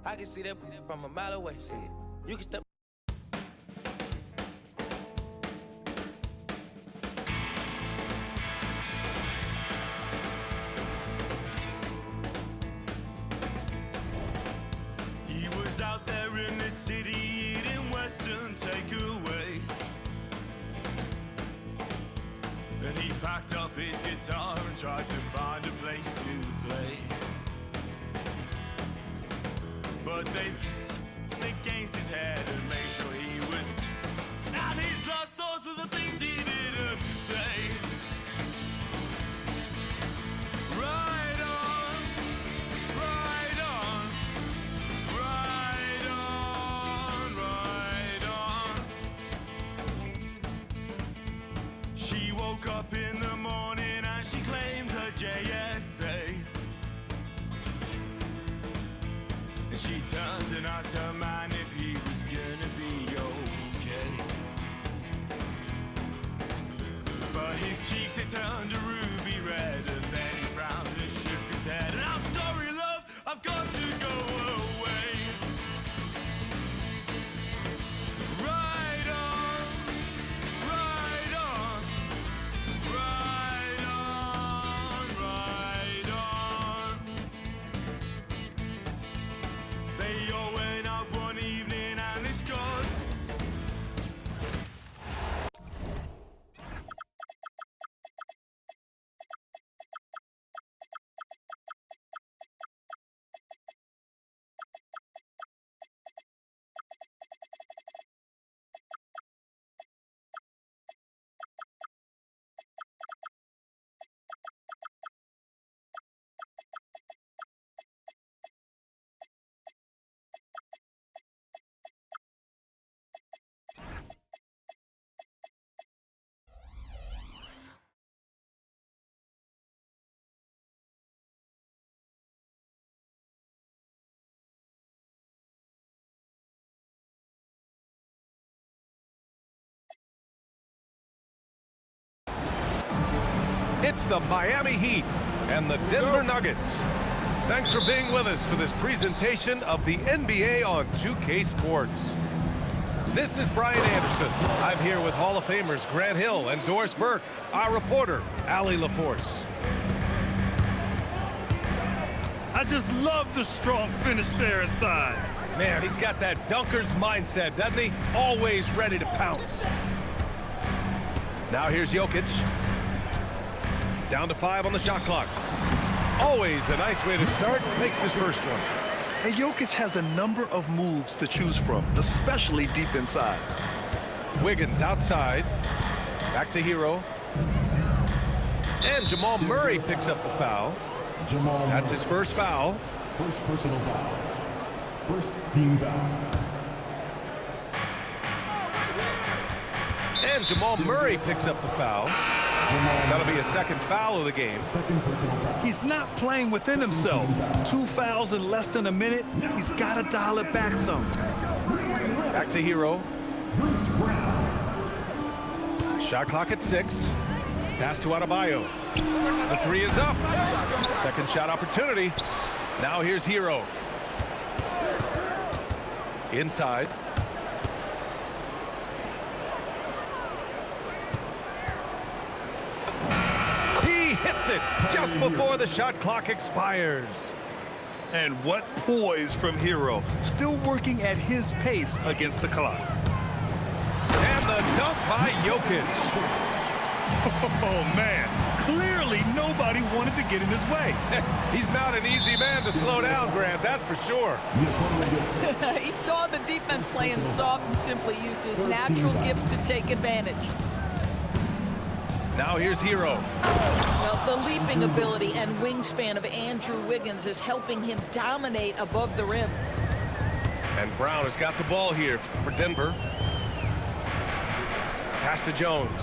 I can see that from a mile away. See it. You can step. He was out there in the city eating Western takeaways, and he packed up his guitar and tried to find a place to play. But they against his head and made sure he was. And his last thoughts were the things he didn't say. Right on, right on, right on, right on. She woke up in the morning and she claimed her JSA. And she turned and asked her man if he was gonna be okay. But his cheeks, they turned a ruby red, and then he frowned and shook his head. And I'm sorry, love, I've got to go away. Right on, right on, right on, right on. They all went out one evening and it's gone. It's the Miami Heat and the Denver Nuggets. Thanks for being with us for this presentation of the NBA on 2K Sports. This is Brian Anderson. I'm here with Hall of Famers Grant Hill and Doris Burke, our reporter, Allie LaForce. I just love the strong finish there inside. Man, he's got that dunker's mindset, doesn't he? Always ready to pounce. Now here's Jokic. Down to 5 on the shot clock. Always a nice way to start. Makes his first one. And Jokic has a number of moves to choose from, especially deep inside. Wiggins outside. Back to Hero. And Jamal Murray picks up the foul. That's his first foul. First personal foul. First team foul. And Jamal Murray picks up the foul. That'll be a second foul of the game. He's not playing within himself. 2 fouls in less than a minute. He's got to dial it back some. Back to Hero. Shot clock at 6. Pass to Adebayo. The 3 is up. Second shot opportunity. Now here's Hero. Inside. He hits it just before the shot clock expires. And what poise from Hero. Still working at his pace against the clock. And the dunk by Jokic. Oh, man. Clearly, nobody wanted to get in his way. He's not an easy man to slow down, Grant, that's for sure. He saw the defense playing soft and simply used his natural gifts to take advantage. Now here's Hero. Well, the leaping ability and wingspan of Andrew Wiggins is helping him dominate above the rim. And Brown has got the ball here for Denver. Pass to Jones.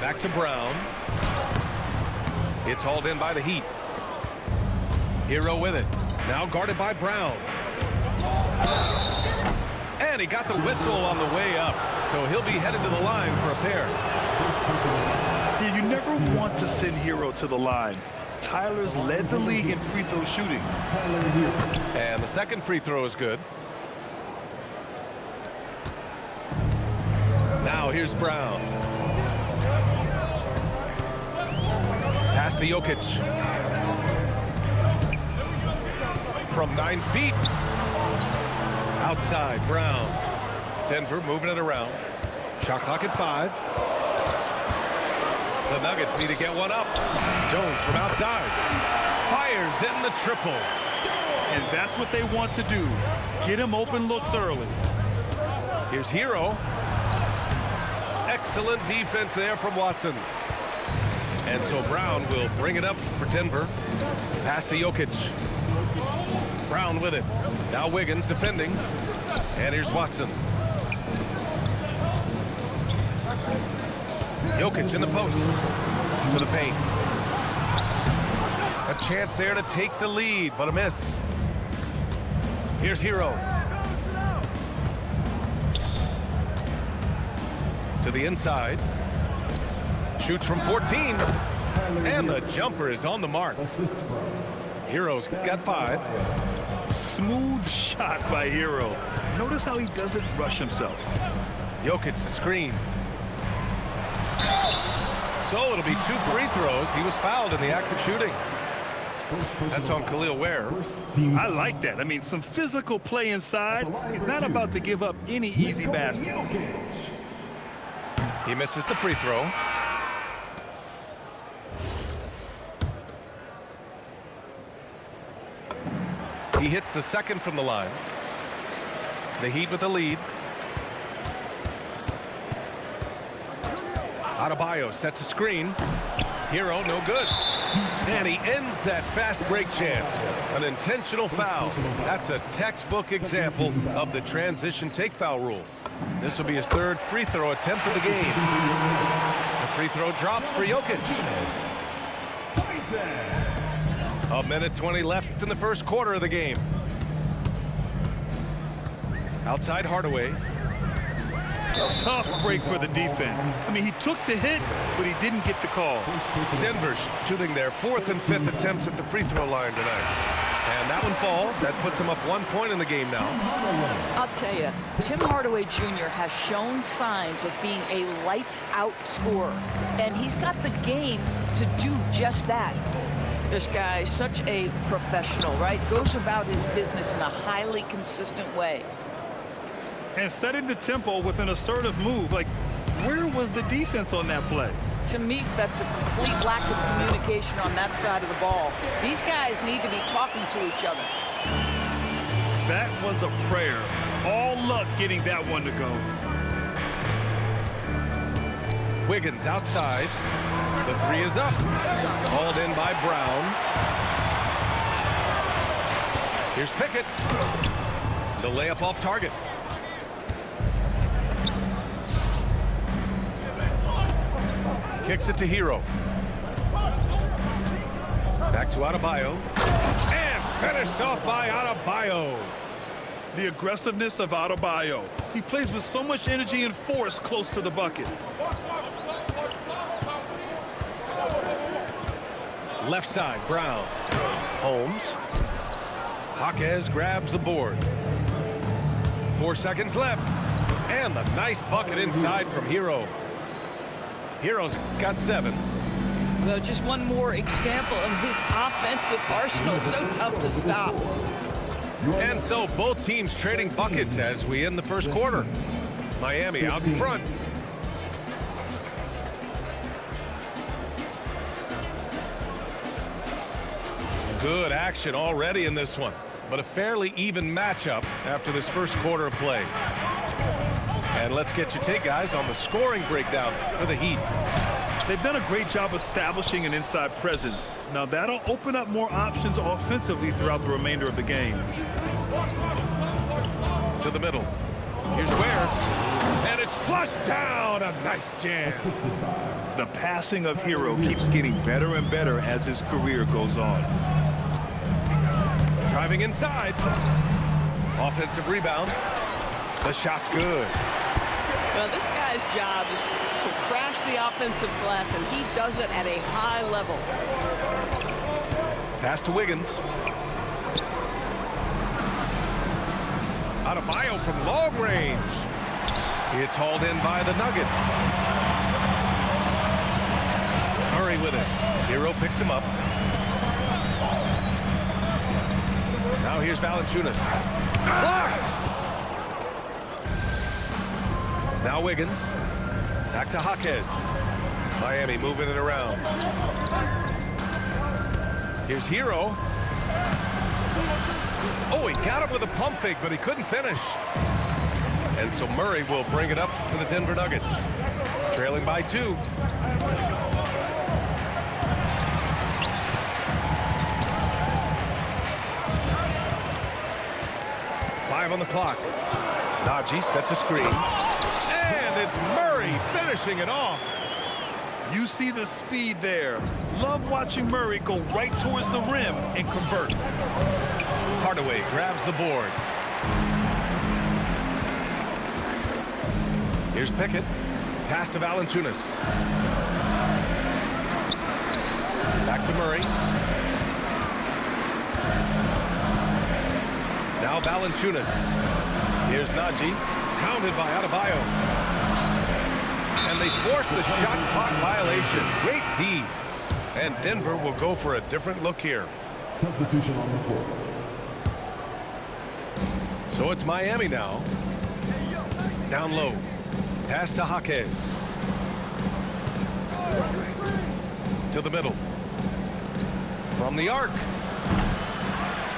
Back to Brown. It's hauled in by the Heat. Hero with it. Now guarded by Brown. And he got the whistle on the way up, so he'll be headed to the line for a pair. Yeah, you never want to send Hero to the line. Tyler's led the league in free throw shooting. And the second free throw is good. Now here's Brown. Pass to Jokic. From 9 feet. Outside, Brown. Denver moving it around. Shot clock at 5. The Nuggets need to get one up. Jones from outside. Fires in the triple. And that's what they want to do. Get him open looks early. Here's Hero. Excellent defense there from Watson. And so Brown will bring it up for Denver. Pass to Jokic. Brown with it. Now Wiggins defending. And here's Watson. Jokic in the post. To the paint. A chance there to take the lead, but a miss. Here's Hero. To the inside. Shoots from 14. And the jumper is on the mark. Hero's got 5. Smooth shot by Hero. Notice how he doesn't rush himself. Jokic the screen. So it'll be 2 free throws. He was fouled in the act of shooting. That's on Khalil Ware. I like that. I mean, some physical play inside. He's not about to give up any easy baskets. He misses the free throw. He hits the second from the line. The Heat with the lead. Adebayo sets a screen. Hero, no good. And he ends that fast break chance. An intentional foul. That's a textbook example of the transition take foul rule. This will be his 3rd free throw attempt of the game. The free throw drops for Jokic. A minute 20 left in the first quarter of the game. Outside Hardaway. Tough break for the defense. I mean, he took the hit, but he didn't get the call. Denver shooting their 4th and 5th attempts at the free throw line tonight. And that one falls. That puts him up 1 point in the game now. I'll tell you, Tim Hardaway Jr. has shown signs of being a lights-out scorer. And he's got the game to do just that. This guy's such a professional, right? Goes about his business in a highly consistent way. And setting the tempo with an assertive move. Like, where was the defense on that play? To me, that's a complete lack of communication on that side of the ball. These guys need to be talking to each other. That was a prayer. All luck getting that one to go. Wiggins outside. The 3 is up. Hauled in by Brown. Here's Pickett. The layup off target. Kicks it to Hero. Back to Adebayo. And finished off by Adebayo. The aggressiveness of Adebayo. He plays with so much energy and force close to the bucket. Left side, Brown. Holmes. Jaquez grabs the board. 4 seconds left. And the nice bucket inside from Hero. Hero's got 7. Well, just one more example of his offensive arsenal. So tough to stop. And so both teams trading buckets as we end the first quarter. Miami out in front. Good action already in this one, but a fairly even matchup after this first quarter of play. And let's get your take, guys, on the scoring breakdown for the Heat. They've done a great job establishing an inside presence. Now that'll open up more options offensively throughout the remainder of the game. To the middle. Here's Ware. And it's flushed down. A nice jam. The passing of Hero keeps getting better and better as his career goes on. Driving inside. Offensive rebound. The shot's good. Well, this guy's job is to crash the offensive glass, and he does it at a high level. Pass to Wiggins. Adebayo from long range. It's hauled in by the Nuggets. Murray with it. Hero picks him up. Now here's Valanciunas. Blocked! Now Wiggins. Back to Jaquez. Miami moving it around. Here's Hero. Oh, he got him with a pump fake, but he couldn't finish. And so Murray will bring it up to the Denver Nuggets. Trailing by 2. On the clock. Najee sets a screen. And it's Murray finishing it off. You see the speed there. Love watching Murray go right towards the rim and convert. Hardaway grabs the board. Here's Pickett. Pass to Valanciunas. Back to Murray. Now Valanciunas. Here's Najee. Counted by Adebayo. And they force the shot clock violation. Great D. And Denver will go for a different look here. Substitution on the court. So it's Miami now. Down low. Pass to Jaquez. To the middle. From the arc.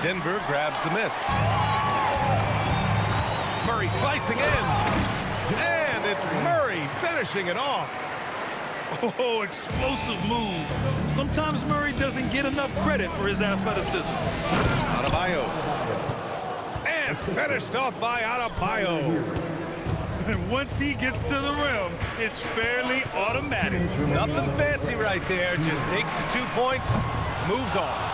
Denver grabs the miss. Murray slicing in. And it's Murray finishing it off. Oh, explosive move. Sometimes Murray doesn't get enough credit for his athleticism. Adebayo. And finished off by Adebayo. And once he gets to the rim, it's fairly automatic. Nothing fancy right there. Just takes his 2 points, moves on.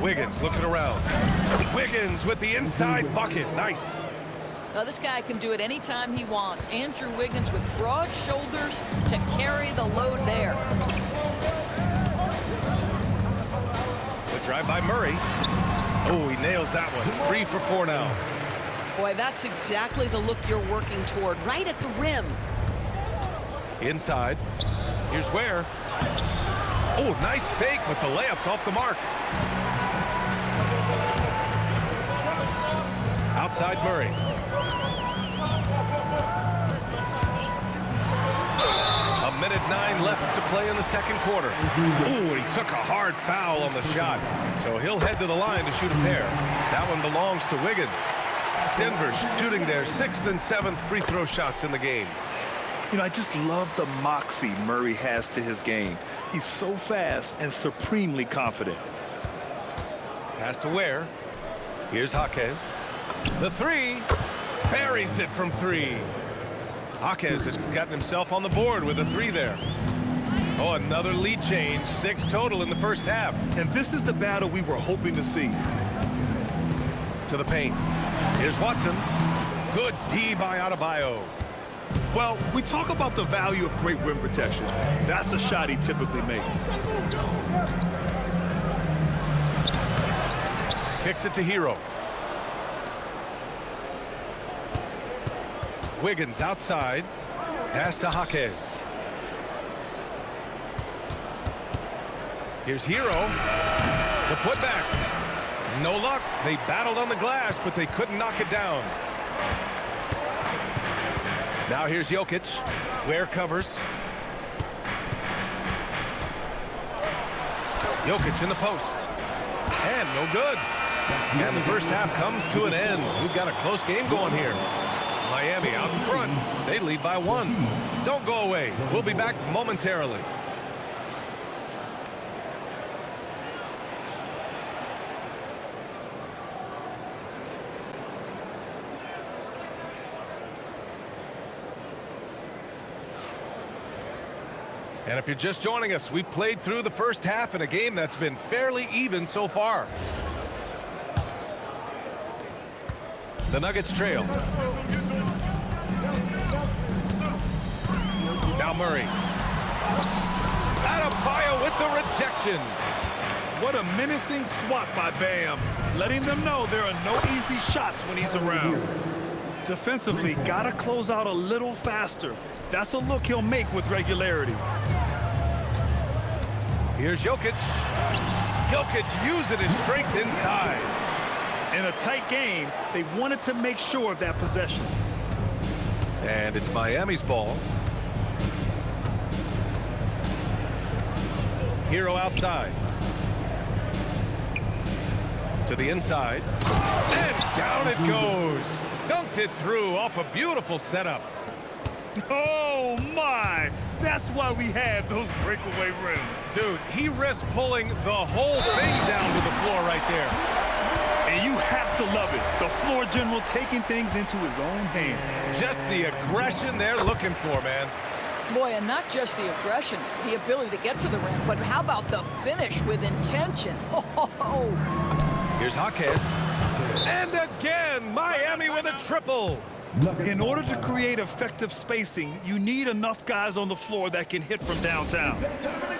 Wiggins looking around. Wiggins with the inside bucket. Nice. Now, this guy can do it anytime he wants. Andrew Wiggins with broad shoulders to carry the load there. The drive by Murray. Oh, he nails that one. 3 for 4 now. Boy, that's exactly the look you're working toward, right at the rim. Inside. Here's Ware. Oh, nice fake, but the layup's off the mark. Outside Murray. A minute 9 left to play in the second quarter. Ooh, he took a hard foul on the shot. So he'll head to the line to shoot a pair. That one belongs to Wiggins. Denver shooting their 6th and 7th free throw shots in the game. You know, I just love the moxie Murray has to his game. He's so fast and supremely confident. Pass to Ware. Here's Jaquez. The 3. Buries it from 3. Jaquez has gotten himself on the board with a 3 there. Oh, another lead change. 6 total in the first half. And this is the battle we were hoping to see. To the paint. Here's Watson. Good D by Adebayo. Well, we talk about the value of great rim protection. That's a shot he typically makes. Kicks it to Hero. Wiggins outside. Pass to Jaquez. Here's Hero. The putback. No luck. They battled on the glass, but they couldn't knock it down. Now here's Jokic. Ware covers. Jokic in the post. And no good. And the first half comes to an end. We've got a close game going here. Miami out in front. They lead by 1. Don't go away. We'll be back momentarily. And if you're just joining us, we played through the first half in a game that's been fairly even so far. The Nuggets trail. Now Murray. the rejection. What a menacing swat by Bam, letting them know there are no easy shots when he's around. Defensively, gotta close out a little faster. That's a look he'll make with regularity. Here's Jokic. Jokic using his strength inside. In a tight game, they wanted to make sure of that possession. And it's Miami's ball. Hero outside. To the inside. And down it goes. Dunked it through off a beautiful setup. Oh, my. That's why we have those breakaway rims. Dude, he risked pulling the whole thing down to the floor right there. And you have to love it. The floor general taking things into his own hands. Just the aggression they're looking for, man. Boy, and not just the aggression, the ability to get to the rim, but how about the finish with intention? Oh. Here's Jaquez. And again, Miami with a triple. In order to create effective spacing, you need enough guys on the floor that can hit from downtown.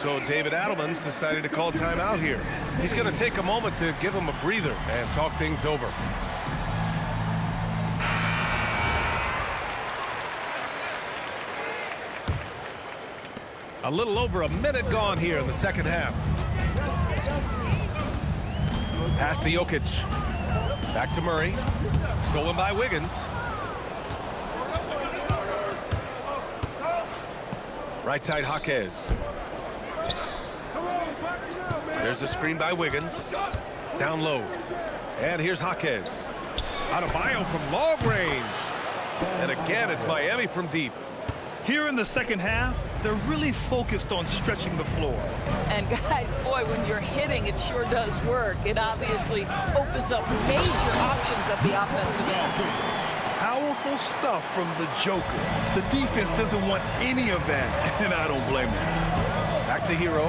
So David Adelman's decided to call timeout here. He's going to take a moment to give him a breather and talk things over. A little over a minute gone here in the second half. Pass to Jokic. Back to Murray. Stolen by Wiggins. Right side, Jaquez. There's a screen by Wiggins. Down low. And here's Jaquez. Adebayo from long range. And again, it's Miami from deep. Here in the second half, they're really focused on stretching the floor. And guys, boy, when you're hitting, it sure does work. It obviously opens up major options at the offensive end. Powerful stuff from the Joker. The defense doesn't want any of that, and I don't blame them. Back to Hero.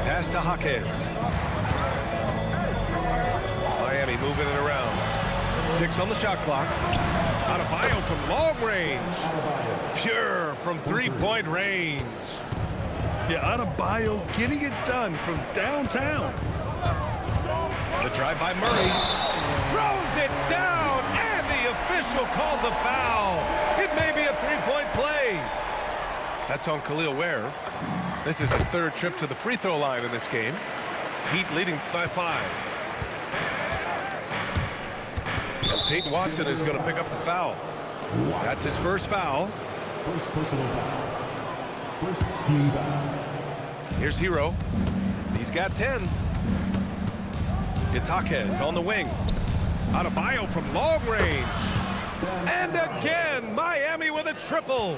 Pass to Jaquez. Miami moving it around. 6 on the shot clock. Adebayo from long range. Pure from three-point range. Yeah, Adebayo getting it done from downtown. The drive by Murray. Throws it down, and the official calls a foul. It may be a three-point play. That's on Khalil Ware. This is his third trip to the free throw line in this game. Heat leading by 5. And Peyton Watson is going to pick up the foul. That's his first foul. First personal foul. First team foul. Here's Hero. He's got 10. It's Jaquez on the wing. Adebayo from long range. And again, Miami with a triple.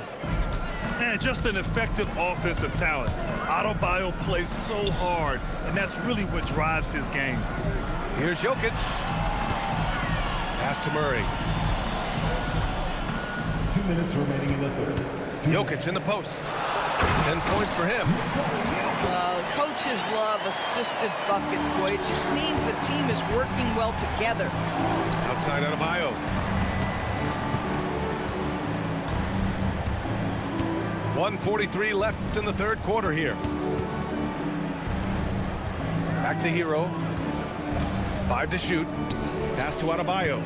And just an effective offensive talent. Adebayo plays so hard, and that's really what drives his game. Here's Jokic. Pass to Murray. 2 minutes remaining in the third. Jokic in the post. 10 points for him. Coaches love assisted buckets, boy. It just means the team is working well together. Outside Adebayo. .143 left in the third quarter here. Back to Hero. 5 to shoot. Pass to Adebayo.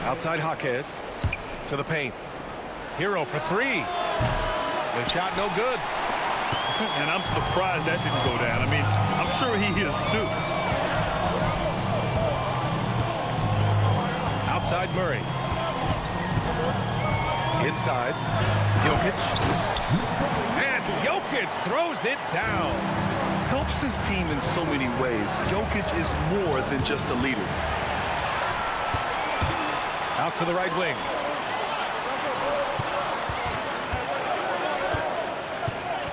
Outside Jaquez. To the paint. Hero for 3. The shot no good. And I'm surprised that didn't go down. I mean, I'm sure he is too. Outside Murray. Inside. Jokic. And Jokic throws it down. Helps his team in so many ways. Jokic is more than just a leader. Out to the right wing.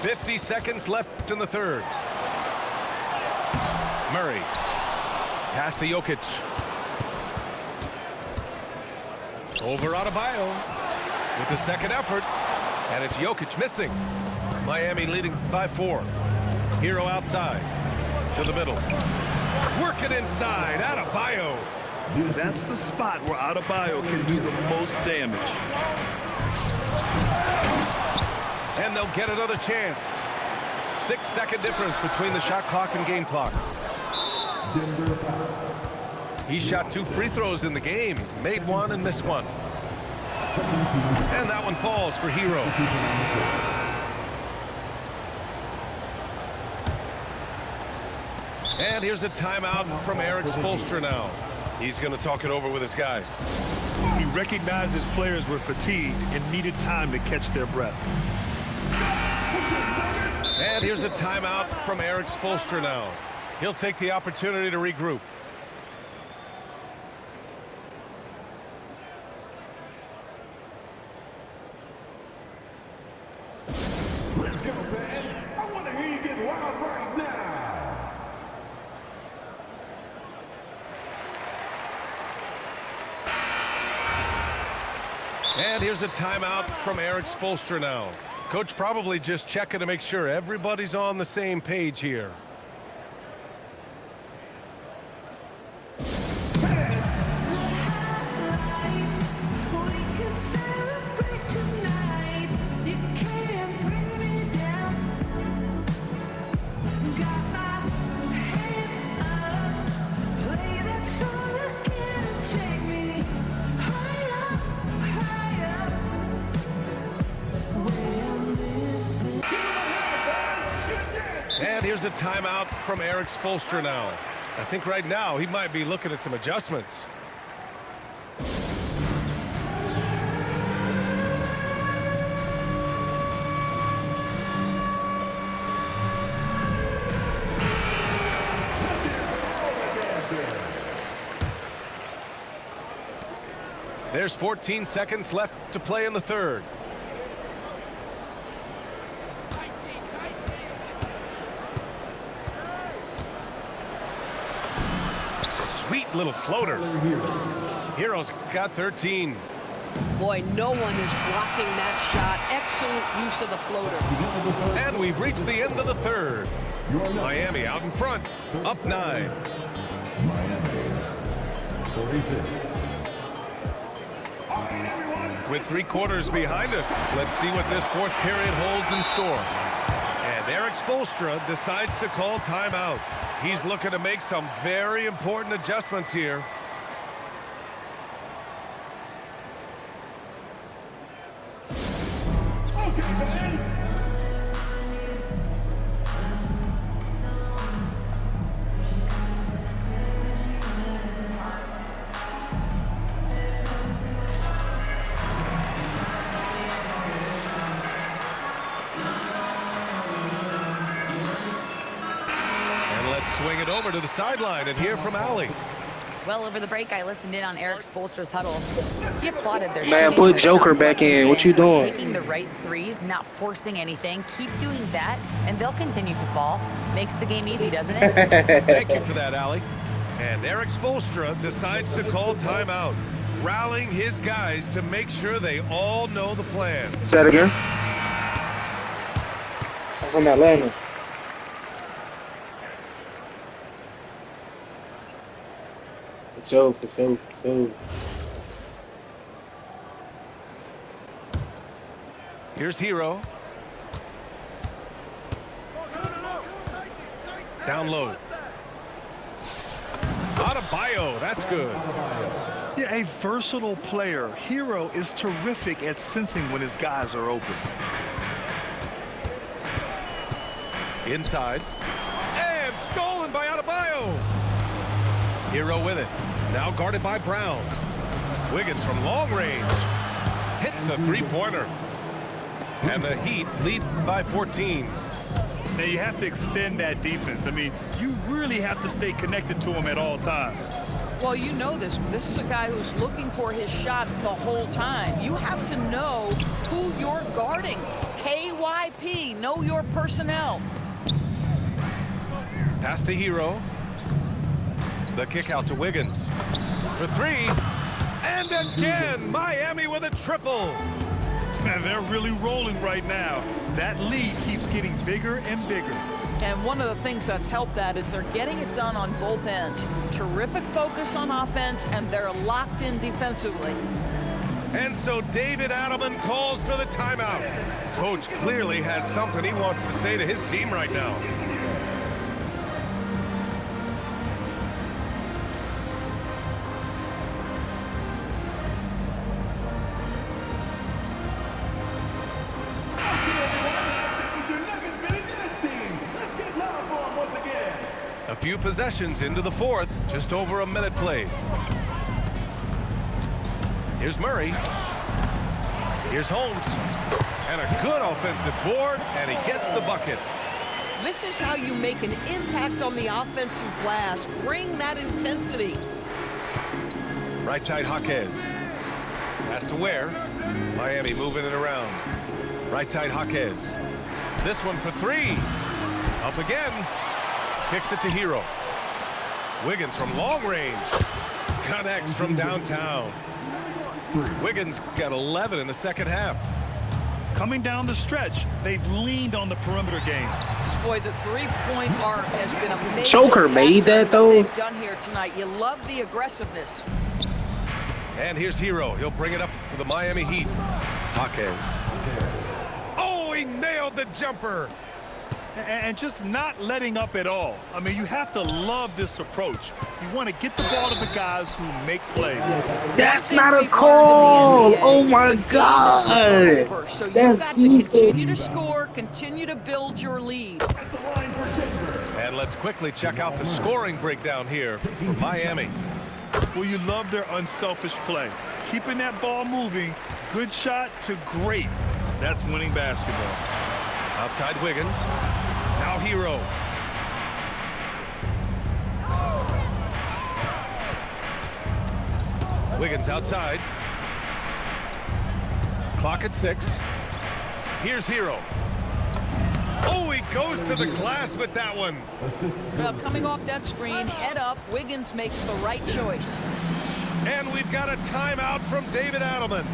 .50 seconds left in the third. Murray. Pass to Jokic. Over Adebayo with the second effort. And it's Jokic missing. Miami leading by 4. Hero outside. To the middle. Working inside. Adebayo. That's the spot where Adebayo can do the most damage. And they'll get another chance. 6-second difference between the shot clock and game clock. Denver foul. He shot 2 free throws in the games, made 1 and missed 1. And that one falls for Hero. And here's a timeout from Eric Spoelstra now. He's going to talk it over with his guys. He recognized his players were fatigued and needed time to catch their breath. And here's a timeout from Eric Spoelstra now. He'll take the opportunity to regroup. Let's go, fans. I want to hear you get loud right now. And here's a timeout from Eric Spoelstra now. Coach probably just checking to make sure everybody's on the same page here. And here's a timeout from Eric Spoelstra now. I think right now he might be looking at some adjustments. There's 14 seconds left to play in the third. Sweet little floater. Hero's got 13. Boy, no one is blocking that shot. Excellent use of the floater. And we've reached the end of the third. Miami out in front, up 9. Miami, 46. With 3 quarters behind us, let's see what this fourth period holds in store. And Eric Spoelstra decides to call timeout. He's looking to make some very important adjustments here. Swing it over to the sideline and hear from Allie. Well, over the break, I listened in on Eric Spoelstra's huddle. He applauded their man, shooting, put Joker back in. What you doing? Taking the right threes, not forcing anything. Keep doing that, and they'll continue to fall. Makes the game easy, doesn't it? Thank you for that, Allie. And Eric Spoelstra decides to call timeout, rallying his guys to make sure they all know the plan. Say that again. I'm from Atlanta. So. Here's Hero. Down low. Adebayo, that's good. Yeah, a versatile player. Hero is terrific at sensing when his guys are open. Inside. And stolen by Adebayo. Hero with it. Now guarded by Brown. Wiggins from long range. Hits a three-pointer. And the Heat lead by 14. Now you have to extend that defense. I mean, you really have to stay connected to him at all times. Well, you know this. This is a guy who's looking for his shot the whole time. You have to know who you're guarding. KYP, know your personnel. Pass to Hero. The kick out to Wiggins. For 3. And again, Miami with a triple. Man, they're really rolling right now. That lead keeps getting bigger and bigger. And one of the things that's helped that is they're getting it done on both ends. Terrific focus on offense, and they're locked in defensively. And so David Adelman calls for the timeout. Coach clearly has something he wants to say to his team right now. A few possessions into the fourth, just over a minute played. Here's Murray. Here's Holmes. And a good offensive board, and he gets the bucket. This is how you make an impact on the offensive glass. Bring that intensity. Right side, Jaquez. Pass to Ware. Miami moving it around. Right side, Jaquez. This one for three. Up again. Kicks it to Hero. Wiggins from long range. Connects from downtown. Wiggins got 11 in the second half. Coming down the stretch, they've leaned on the perimeter game. Boy, the three-point arc has been a major Choker made that, though. They've done here tonight. You love the aggressiveness. And here's Hero. He'll bring it up for the Miami Heat. Jaquez. Oh, he nailed the jumper. And just not letting up at all. I mean, you have to love this approach. You want to get the ball to the guys who make plays. That's not a call. Oh my God. So you've That's got to continue to score, continue to build your lead. And let's quickly check out the scoring breakdown here for Miami. Well, you love their unselfish play. Keeping that ball moving, good shot to great. That's winning basketball. Outside Wiggins. Now Hero. Wiggins outside. Clock at 6. Here's Hero. Oh, he goes to the glass with that one. Well, coming off that screen, head up, Wiggins makes the right choice. And we've got a timeout from David Adelman.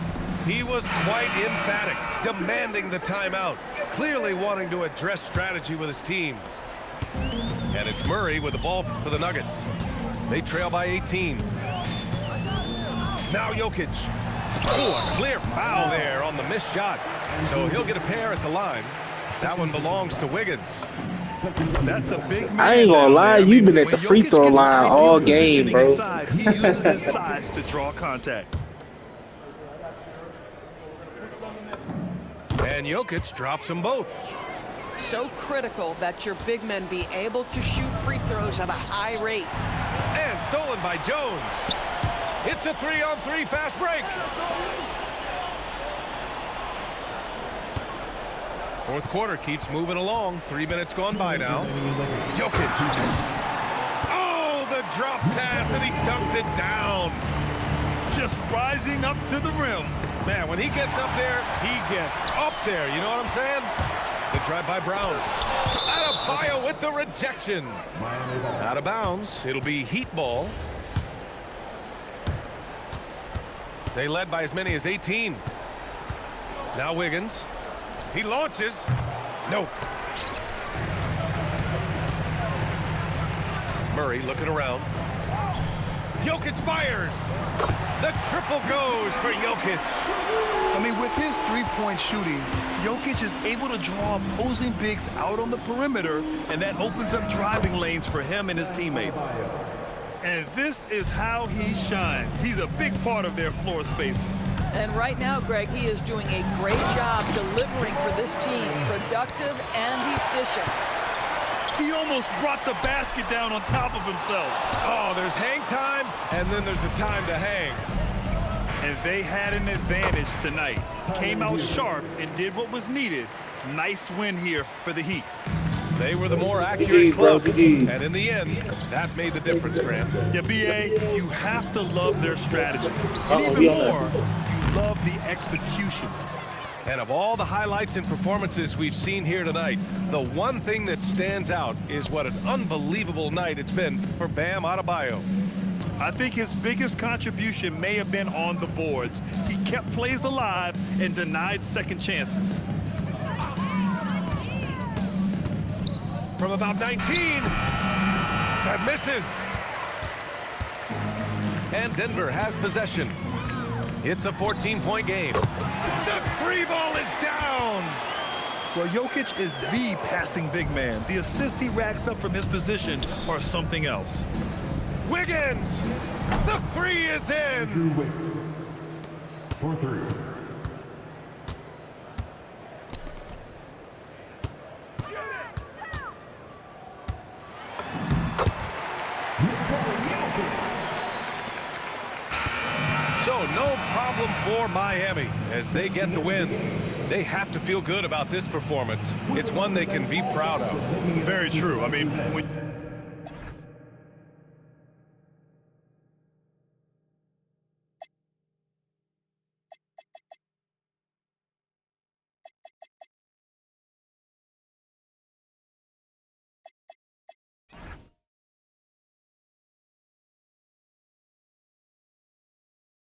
He was quite emphatic, demanding the timeout, clearly wanting to address strategy with his team. And it's Murray with the ball for the Nuggets. They trail by 18. Now Jokic. Oh, a clear foul there on the missed shot. So he'll get a pair at the line. That one belongs to Wiggins. That's a big man. I ain't gonna lie, you've been at the free Jokic throw gets line ideal all game, positioning bro. inside, he uses his size to draw contact. And Jokic drops them both. So critical that your big men be able to shoot free throws at a high rate. And stolen by Jones. It's a 3-on-3 fast break. Fourth quarter keeps moving along. 3 minutes gone by now. Jokic. Oh, the drop pass, and he dunks it down. Just rising up to the rim. Man, when he gets up there, he gets up there. You know what I'm saying? Good drive by Brown. Adebayo with the rejection. Out of bounds. It'll be Heat ball. They led by as many as 18. Now Wiggins. He launches. Nope. Murray looking around. Jokic fires. The triple goes for Jokic. I mean, with his three-point shooting, Jokic is able to draw opposing bigs out on the perimeter, and that opens up driving lanes for him and his teammates. And this is how he shines. He's a big part of their floor space. And right now, Greg, he is doing a great job delivering for this team, productive and efficient. He almost brought the basket down on top of himself. Oh, there's hang time, and then there's a time to hang. And they had an advantage tonight. Came out sharp and did what was needed. Nice win here for the Heat. They were the more accurate club, and in the end, that made the difference, Grant. Yeah, B.A., you have to love their strategy. And even more, you love the execution. And of all the highlights and performances we've seen here tonight, the one thing that stands out is what an unbelievable night it's been for Bam Adebayo. I think his biggest contribution may have been on the boards. He kept plays alive and denied second chances. From about 19, that misses. And Denver has possession. It's a 14-point game. The free ball is down. Well, Jokic is the passing big man. The assists he racks up from his position are something else. Wiggins, the three is in. Andrew Wiggins for three. So no problem for Miami as they get the win. They have to feel good about this performance. It's one they can be proud of. Very true. I mean, when